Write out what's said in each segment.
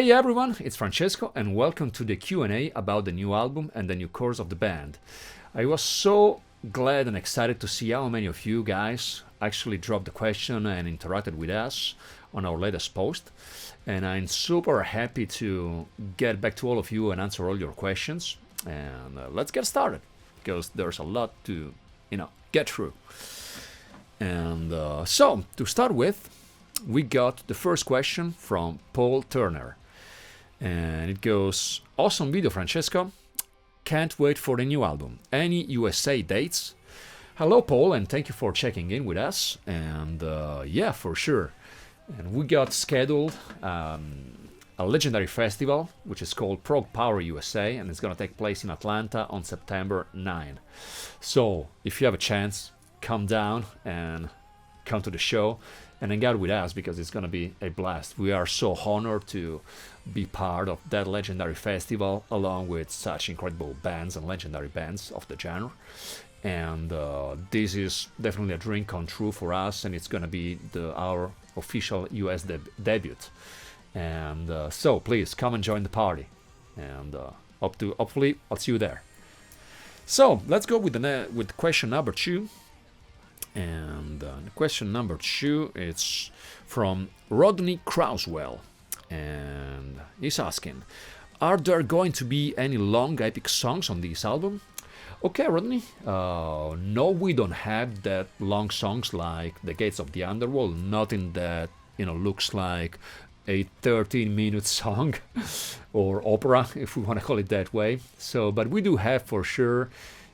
Hey everyone, it's Francesco and welcome to the Q&A about the new album and the new course of the band. I was so glad and excited to see how many of you guys actually dropped the question and interacted with us on our latest post. And I'm super happy to get back to all of you and answer all your questions. And let's get started because there's a lot to, get through. And so to start with, we got the first question from Paul Turner. And it goes, awesome video, Francesco. Can't wait for the new album. Any USA dates? Hello, Paul, and thank you for checking in with us. And yeah, for sure. And we got scheduled a legendary festival, which is called Prog Power USA, and it's going to take place in Atlanta on September 9. So if you have a chance, come down and come to the show and hang out with us because it's going to be a blast. We are so honored to be part of that legendary festival along with such incredible bands and legendary bands of the genre. And this is definitely a dream come true for us, and it's going to be our official US debut. And so please come and join the party, and hopefully I'll see you there. So let's go with question number 2. And question number 2 is from Rodney Crouswell, and he's asking, are there going to be any long epic songs on this album? Okay, Rodney, no, we don't have that long songs like The Gates of the Underworld, nothing that looks like a 13-minute song or opera, if we want to call it that way. So, but we do have for sure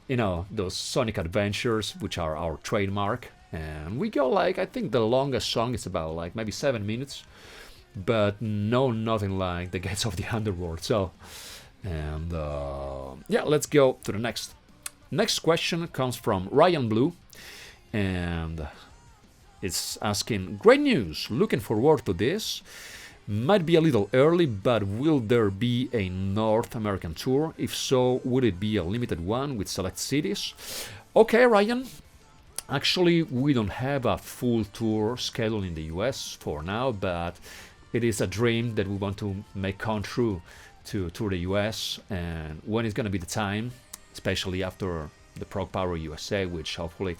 those Sonic Adventures, which are our trademark. And we go I think the longest song is about maybe 7 minutes. But no, nothing like The Gates of the Underworld. So, and yeah, let's go to the next. Next question comes from Ryan Blue. And it's asking, great news, looking forward to this. Might be a little early, but will there be a North American tour? If so, would it be a limited one with select cities? Okay, Ryan. Actually, we don't have a full tour scheduled in the US for now, but it is a dream that we want to make come true to tour the US. And when it's going to be the time, especially after the Prog Power USA, which hopefully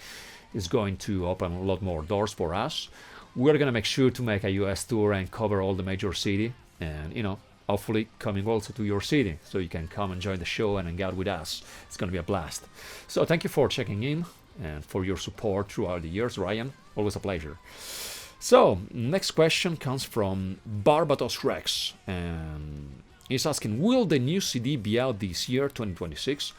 is going to open a lot more doors for us, we're going to make sure to make a US tour and cover all the major city and, hopefully coming also to your city so you can come and join the show and hang out with us. It's going to be a blast. So thank you for checking in and for your support throughout the years, Ryan. Always a pleasure. So next question comes from Barbados Rex, and he's asking, will the new CD be out this year, 2026?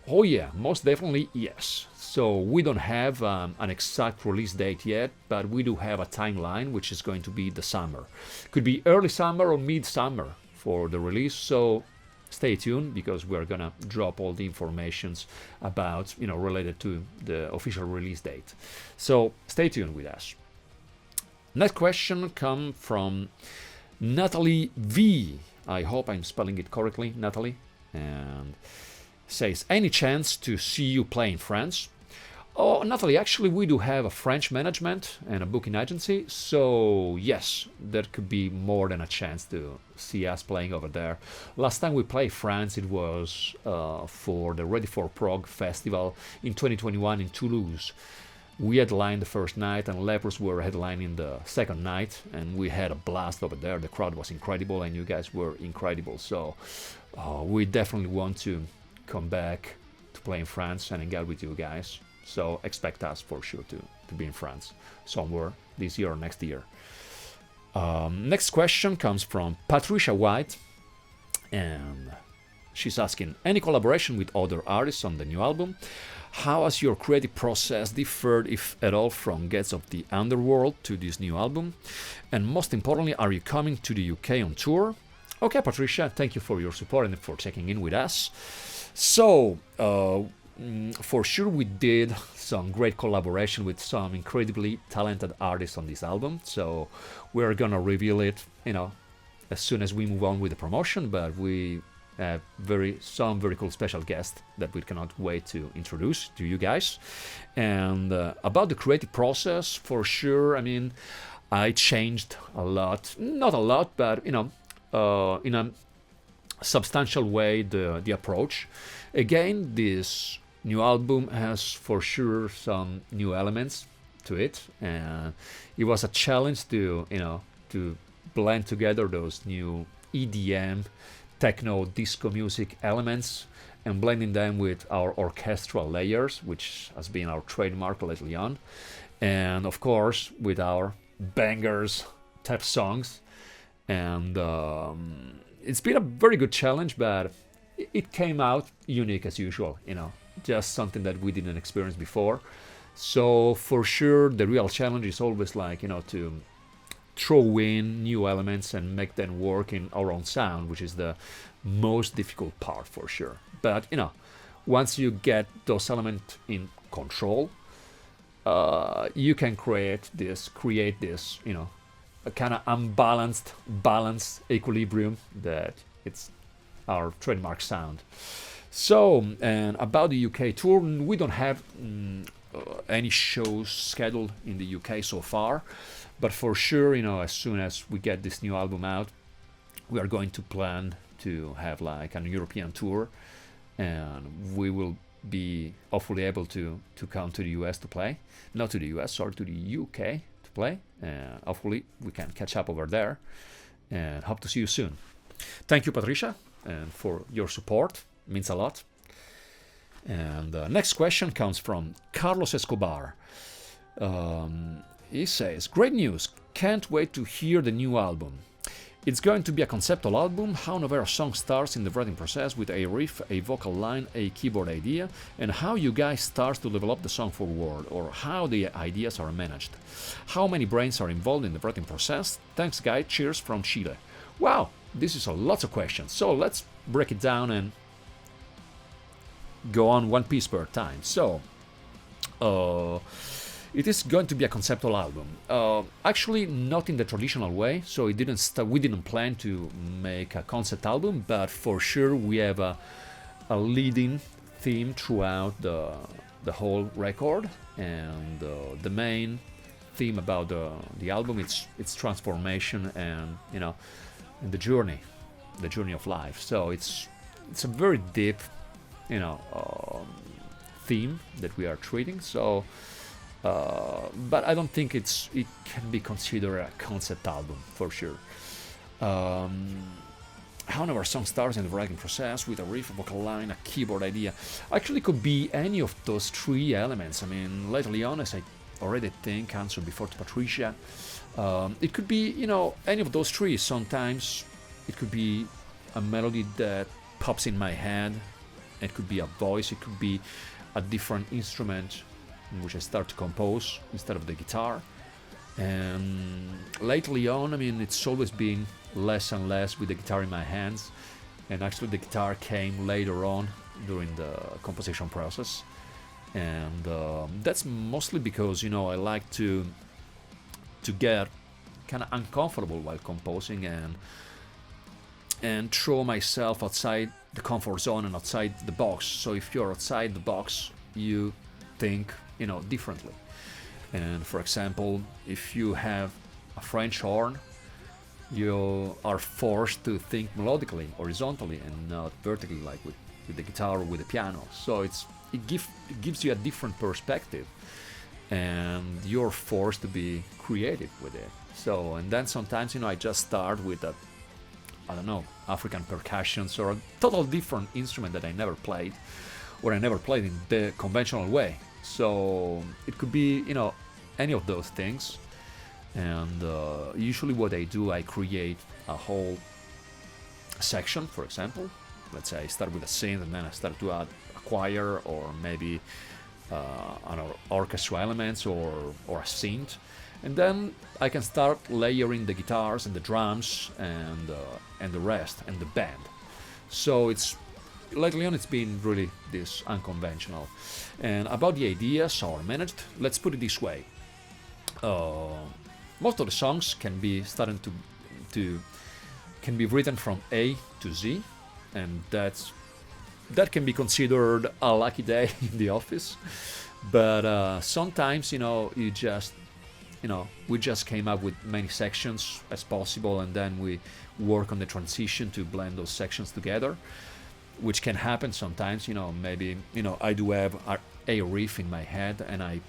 Oh yeah, most definitely yes. So we don't have an exact release date yet, but we do have a timeline, which is going to be the summer. Could be early summer or mid-summer for the release, so stay tuned because we're gonna drop all the informations about, related to the official release date. So stay tuned with us. Next question comes from Natalie V. I hope I'm spelling it correctly, Natalie. And says, any chance to see you play in France? Oh, Natalie, actually we do have a French management and a booking agency, so yes, there could be more than a chance to see us playing over there. Last time we played France, it was for the Ready for Prog festival in 2021 in Toulouse. We headlined the first night and Lepers were headlining the second night, and we had a blast over there. The crowd was incredible and you guys were incredible, so we definitely want to come back to play in France and hang out with you guys. So expect us for sure to be in France somewhere this year or next year. Next question comes from Patricia White, and she's asking, any collaboration with other artists on the new album? How has your creative process differed, if at all, from Gates of the Underworld to this new album? And most importantly, are you coming to the UK on tour? Okay, Patricia, thank you for your support and for checking in with us. So, for sure we did some great collaboration with some incredibly talented artists on this album. So we're gonna reveal it, as soon as we move on with the promotion. But we have some very cool special guests that we cannot wait to introduce to you guys. And about the creative process, for sure, I changed a lot. Not a lot, but in a substantial way the approach. Again, this new album has for sure some new elements to it, and it was a challenge to to blend together those new EDM, techno, disco music elements and blending them with our orchestral layers, which has been our trademark lately on, and of course with our bangers type songs. And it's been a very good challenge, but it came out unique as usual, just something that we didn't experience before. So for sure the real challenge is always like to throw in new elements and make them work in our own sound, which is the most difficult part for sure. But once you get those elements in control, you can create this a kind of unbalanced balance equilibrium that it's our trademark sound. So, and about the UK tour, we don't have any shows scheduled in the UK so far, but for sure, as soon as we get this new album out, we are going to plan to have like an European tour, and we will be hopefully able to come to the US to play, not to the US, sorry, to the UK to play, and hopefully we can catch up over there, and hope to see you soon. Thank you, Patricia, and for your support. Means a lot. And next question comes from Carlos Escobar. He says, great news, can't wait to hear the new album. It's going to be a conceptual album, how Noveria song starts in the writing process with a riff, a vocal line, a keyboard idea, and how you guys start to develop the song forward, or how the ideas are managed. How many brains are involved in the writing process? Thanks guys, cheers from Chile. Wow, this is a lot of questions, so let's break it down and go on one piece per time. So, it is going to be a conceptual album. Actually, not in the traditional way. So we didn't plan to make a concept album, but for sure we have a leading theme throughout the whole record, and the main theme about the album it's transformation and and the journey of life. So it's a very deep theme that we are treating. So, but I don't think it can be considered a concept album for sure. How our song starts in the writing process with a riff, a vocal line, a keyboard idea. Actually, could be any of those three elements. I mean, lately on, as I already think answered before to Patricia, it could be any of those three. Sometimes it could be a melody that pops in my head. It could be a voice, it could be a different instrument in which I start to compose instead of the guitar. And lately on, I mean, it's always been less and less with the guitar in my hands. And actually the guitar came later on during the composition process. And that's mostly because, I like to get kind of uncomfortable while composing and throw myself outside the comfort zone and outside the box. So if you're outside the box, you think, differently. And for example, if you have a French horn, you are forced to think melodically, horizontally, and not vertically like with the guitar or with the piano. So it gives you a different perspective, and you're forced to be creative with it. So, and then sometimes, I just start with African percussions or a total different instrument that I never played, or I never played in the conventional way. So it could be, any of those things. And usually what I do, I create a whole section, for example. Let's say I start with a synth and then I start to add a choir or maybe orchestra elements or a synth. And then I can start layering the guitars and the drums and the rest and the band. So lately on it's been really this unconventional. And about the ideas are managed, let's put it this way. Most of the songs can be can be written from A to Z, and that can be considered a lucky day in the office. But sometimes you just we just came up with many sections as possible, and then we work on the transition to blend those sections together, which can happen sometimes. Maybe I do have a riff in my head, and I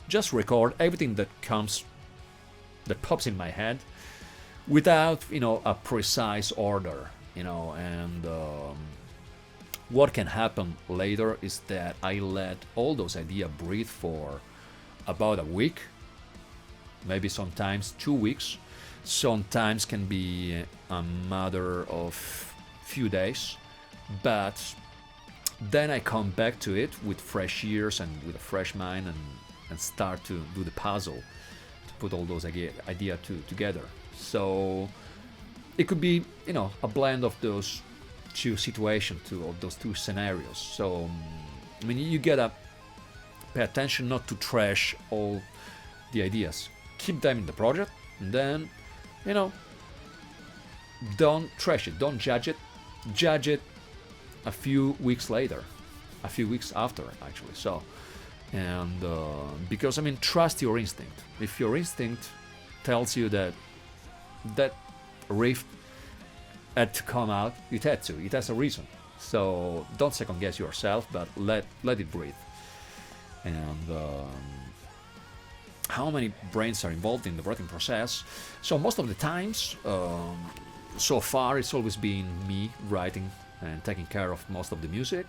just record everything that pops in my head without a precise order, and what can happen later is that I let all those ideas breathe for about a week, maybe sometimes 2 weeks, sometimes can be a matter of few days, but then I come back to it with fresh ears and with a fresh mind, and start to do the puzzle to put all those ideas together. So it could be a blend of those two situations, of those two scenarios. So you gotta pay attention not to trash all the ideas. Keep them in the project, and then don't trash it, don't judge it. Judge it a few weeks later, a few weeks after, actually. So, and because trust your instinct. If your instinct tells you that riff had to come out, it had to. It has a reason. So don't second guess yourself, but let it breathe. And how many brains are involved in the writing process? So most of the times, so far, it's always been me writing and taking care of most of the music.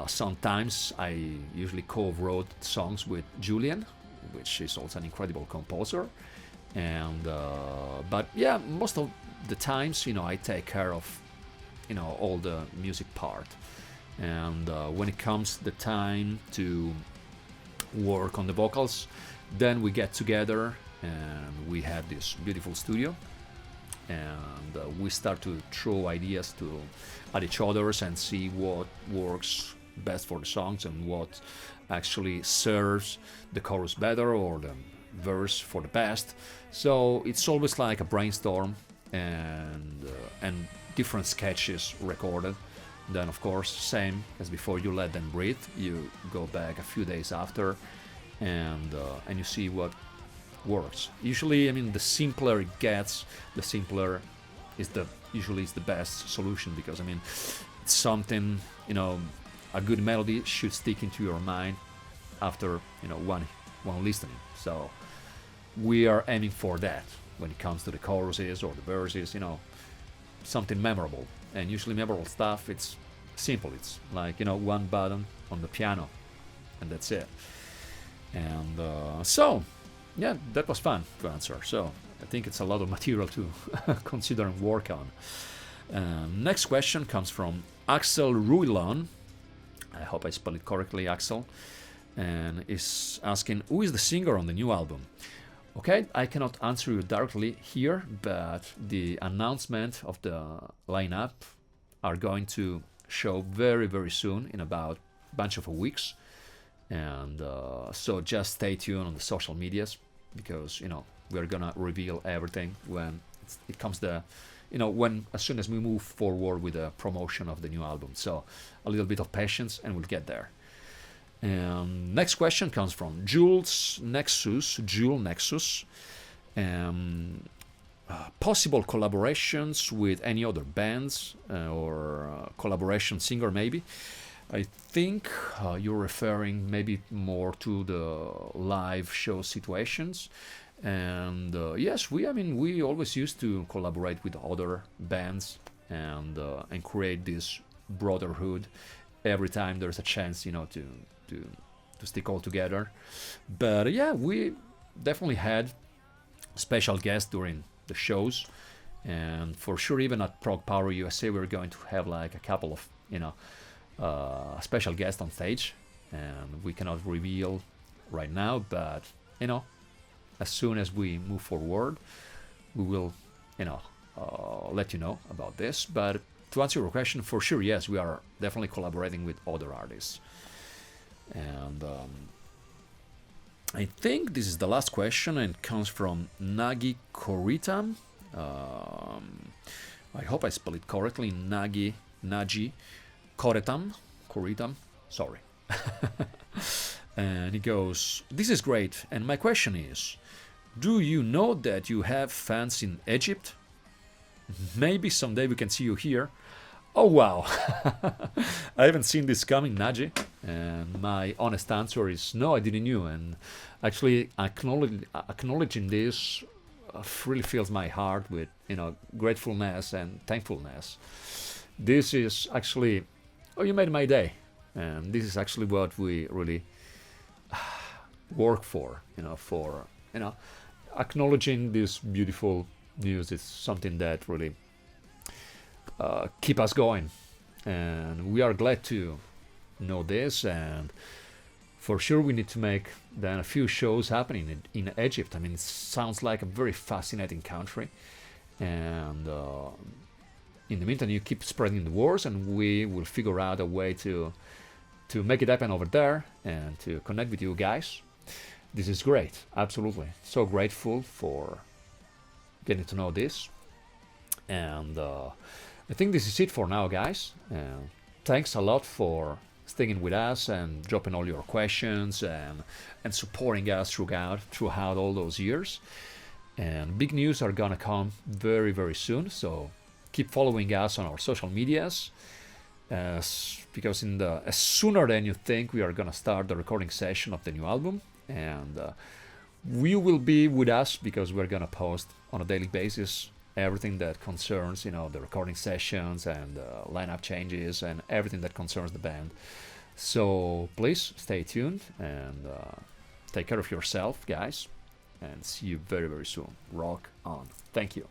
Sometimes I usually co-wrote songs with Julian, which is also an incredible composer. And but yeah, most of the times, I take care of all the music part. And when it comes the time to work on the vocals, then we get together and we have this beautiful studio, and we start to throw ideas at each other's and see what works best for the songs and what actually serves the chorus better or the verse for the best. So it's always like a brainstorm, and different sketches recorded. Then of course, same as before, you let them breathe. You go back a few days after, and you see what works. Usually, the simpler it gets, the simpler is usually the best solution, because it's something, a good melody should stick into your mind after one listening. So we are aiming for that when it comes to the choruses or the verses, something memorable. And usually memorable stuff, it's simple. It's like one button on the piano, and that's it. And so yeah, that was fun to answer. So I think it's a lot of material to consider and work on. Next question comes from Axel Ruilon. I hope I spelled it correctly, Axel. And is asking, who is the singer on the new album? Okay, I cannot answer you directly here, but the announcement of the lineup are going to show very, very soon, in about a bunch of weeks. And so just stay tuned on the social medias, because we're gonna reveal everything when it comes as soon as we move forward with the promotion of the new album. So a little bit of patience and we'll get there. And next question comes from Jules Nexus. Possible collaborations with any other bands or collaboration singer maybe. I think you're referring maybe more to the live show situations. And yes, we always used to collaborate with other bands and create this brotherhood every time there's a chance, to stick all together. But yeah, we definitely had special guests during the shows, and for sure even at Prog Power USA we're going to have like a couple of special guests on stage, and we cannot reveal right now, but as soon as we move forward we will let you know about this. But to answer your question, for sure, yes, we are definitely collaborating with other artists. And I think this is the last question, and it comes from Nagi Koritam. I hope I spell it correctly. Naji Koritam. Sorry. And he goes, "This is great, and my question is, Do you know that you have fans in Egypt? Maybe someday we can see you here. Oh wow! I haven't seen this coming, Naji. And my honest answer is no, I didn't know. And actually, acknowledging this really fills my heart with gratefulness and thankfulness. This is actually, oh, you made my day, and this is actually what we really work for. For acknowledging this beautiful news is something that really keep us going, and we are glad to know this. And for sure we need to make then a few shows happening in Egypt. I mean, it sounds like a very fascinating country, and in the meantime you keep spreading the words, and we will figure out a way to make it happen over there and to connect with you guys. This is great, absolutely. So grateful for getting to know this, and I think this is it for now, guys. Thanks a lot for sticking with us and dropping all your questions and supporting us throughout all those years. And big news are gonna come very, very soon, so keep following us on our social medias, because as sooner than you think we are gonna start the recording session of the new album, and you will be with us because we're gonna post on a daily basis everything that concerns the recording sessions and lineup changes and everything that concerns the band. So please stay tuned and take care of yourself, guys, and see you very, very soon. Rock on. Thank you.